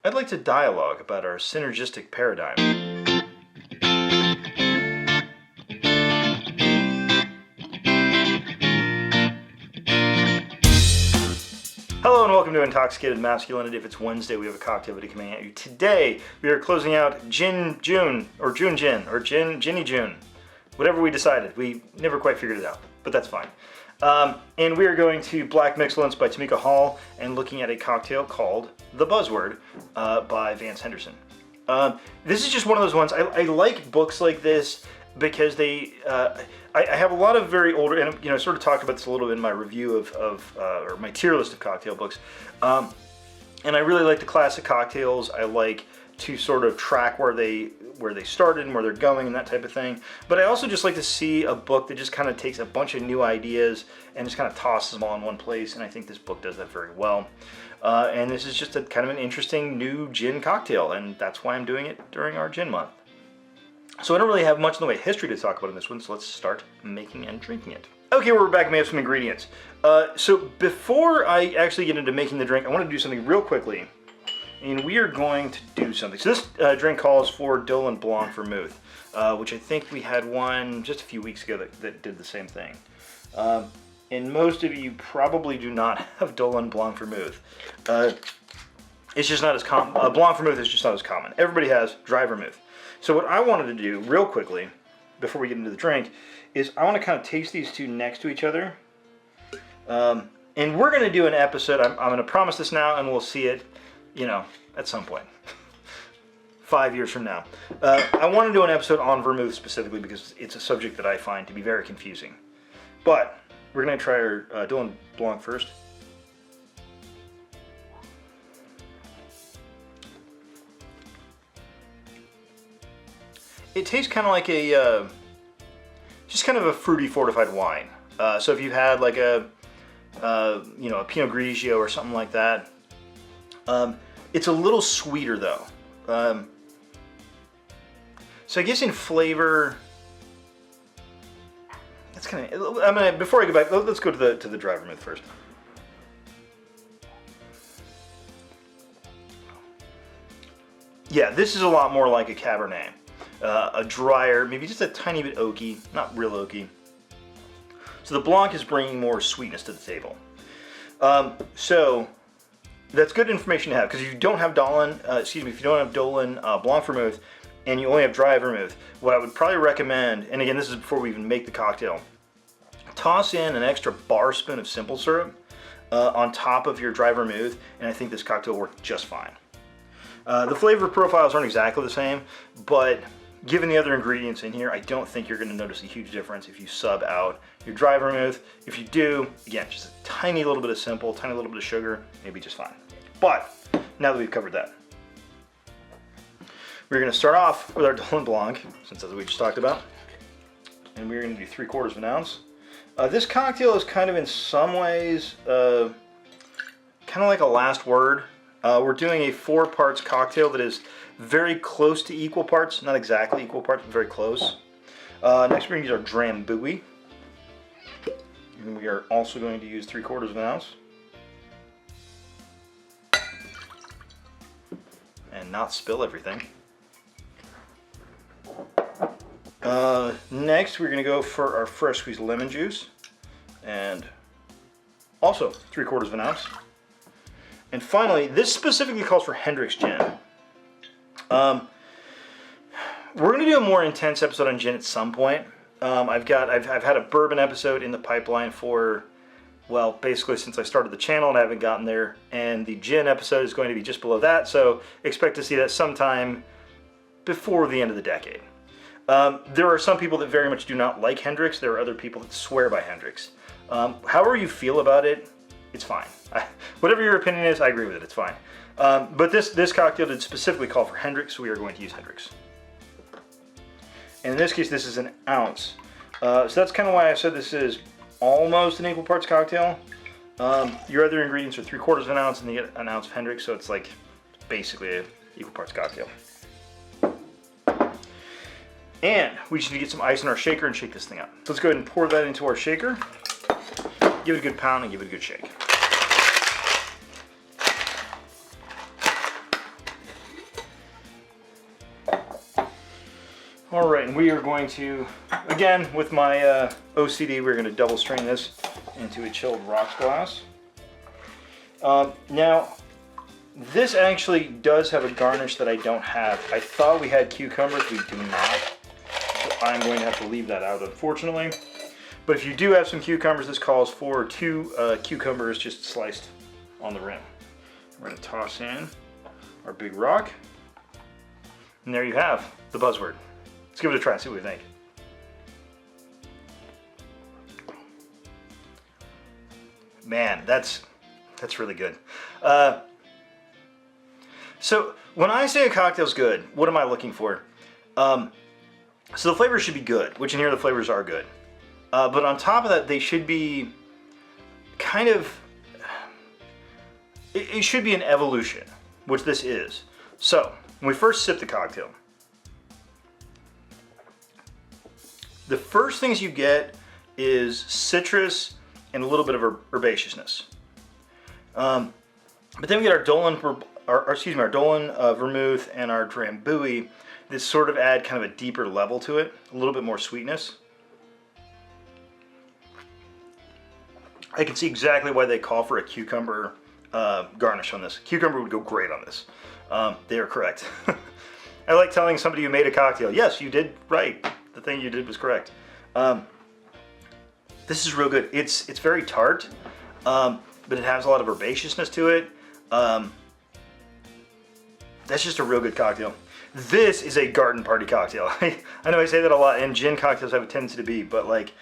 I'd like to dialogue about our synergistic paradigm. Hello and welcome to Intoxicated Masculinity. If it's Wednesday, we have a cocktail video coming at you. Today, we are closing out Ginny June, whatever we decided. We never quite figured it out, but that's fine. And we are going to Black Excellence by Tamika Hall and looking at a cocktail called The Buzzword by Vance Henderson. This is just one of those ones, I like books like this because they, I have a lot of very older, and I sort of talked about this a little bit in my review or my tier list of cocktail books. And I really like the classic cocktails. I like to sort of track where they started and where they're going and that type of thing. But I also just like to see a book that just kind of takes a bunch of new ideas and just kind of tosses them all in one place, and I think this book does that very well. And this is just a kind of an interesting new gin cocktail, and that's why I'm doing it during our gin month. So I don't really have much in the way of history to talk about in this one, so let's start making and drinking it. Okay, we're back and we have some ingredients. So before I actually get into making the drink, I want to do something real quickly. And we are going to do something. So this drink calls for Dolin Blanc Vermouth, which I think we had one just a few weeks ago that did the same thing. And most of you probably do not have Dolin Blanc Vermouth. It's just not as common. Blanc Vermouth is just not as common. Everybody has dry Vermouth. So what I wanted to do real quickly, before we get into the drink, is I want to kind of taste these two next to each other. And we're going to do an episode, I'm going to promise this now, and we'll see it, at some point. 5 years from now. I want to do an episode on vermouth specifically because it's a subject that I find to be very confusing. But we're going to try our Dolin Blanc first. It tastes kind of like just kind of a fruity fortified wine. So if you had like a Pinot Grigio or something like that, it's a little sweeter though. So I guess in flavor, that's kind of. Before I go back, let's go to the dry vermouth first. Yeah, this is a lot more like a Cabernet. A drier, maybe just a tiny bit oaky, not real oaky. So the Blanc is bringing more sweetness to the table. So that's good information to have, because if you don't have Dolin Blanc Vermouth, and you only have dry vermouth, what I would probably recommend, and again, this is before we even make the cocktail, toss in an extra bar spoon of simple syrup on top of your dry vermouth, and I think this cocktail will work just fine. The flavor profiles aren't exactly the same, but given the other ingredients in here, I don't think you're going to notice a huge difference if you sub out your dry vermouth. If you do, again, just a tiny little bit of simple, tiny little bit of sugar, maybe just fine. But now that we've covered that, we're going to start off with our Dolin Blanc, since that's what we just talked about, and we're going to do 3/4 of an ounce. This cocktail is kind of in some ways kind of like a last word. We're doing a 4 parts cocktail that is very close to equal parts, not exactly equal parts, but very close. Next we're going to use our Drambuie. And we are also going to use 3/4 of an ounce. And not spill everything. Next we're going to go for our fresh squeezed lemon juice. And also 3/4 of an ounce. And finally, this specifically calls for Hendricks Gin. We're going to do a more intense episode on gin at some point. I've had a bourbon episode in the pipeline for, well, basically since I started the channel, and I haven't gotten there. And the gin episode is going to be just below that, so expect to see that sometime before the end of the decade. There are some people that very much do not like Hendricks. There are other people that swear by Hendricks. However you feel about it, it's fine. Whatever your opinion is, I agree with it. It's fine. But this cocktail did specifically call for Hendricks, so we are going to use Hendricks. And in this case, this is an ounce. So that's kind of why I said this is almost an equal parts cocktail. Your other ingredients are 3/4 of an ounce, and you get an ounce of Hendricks, so it's like basically an equal parts cocktail. And we just need to get some ice in our shaker and shake this thing up. So let's go ahead and pour that into our shaker. Give it a good pound and give it a good shake. All right, and we are going to, again, with my OCD, we're going to double strain this into a chilled rocks glass. Now, this actually does have a garnish that I don't have. I thought we had cucumbers, we do not. So I'm going to have to leave that out, unfortunately. But if you do have some cucumbers, this calls for 2 cucumbers just sliced on the rim. We're going to toss in our big rock. And there you have the Buzzword. Let's give it a try and see what we think. Man, that's really good. So when I say a cocktail's good, what am I looking for? So the flavors should be good, which in here the flavors are good. But on top of that, they should be kind of, it should be an evolution, which this is. So when we first sip the cocktail, the first things you get is citrus and a little bit of herbaceousness. But then we get our Dolin, our Dolin Vermouth and our Drambuie. This sort of add kind of a deeper level to it, a little bit more sweetness. I can see exactly why they call for a cucumber garnish on this. Cucumber would go great on this. They are correct. I like telling somebody who made a cocktail, yes, you did right. The thing you did was correct. This is real good. It's very tart, but it has a lot of herbaceousness to it. That's just a real good cocktail. This is a garden party cocktail. I know I say that a lot, and gin cocktails have a tendency to be, but like,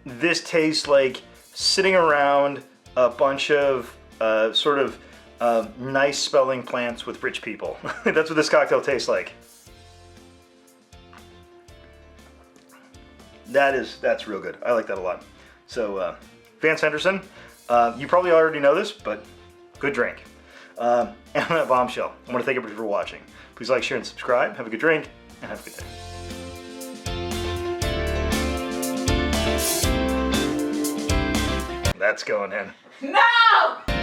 this tastes like sitting around a bunch of nice smelling plants with rich people. That's what this cocktail tastes like. That's real good. I like that a lot. So, Vance Henderson, you probably already know this, but good drink. And on that bombshell, I want to thank everybody for watching. Please like, share, and subscribe. Have a good drink, and have a good day. That's going in. No!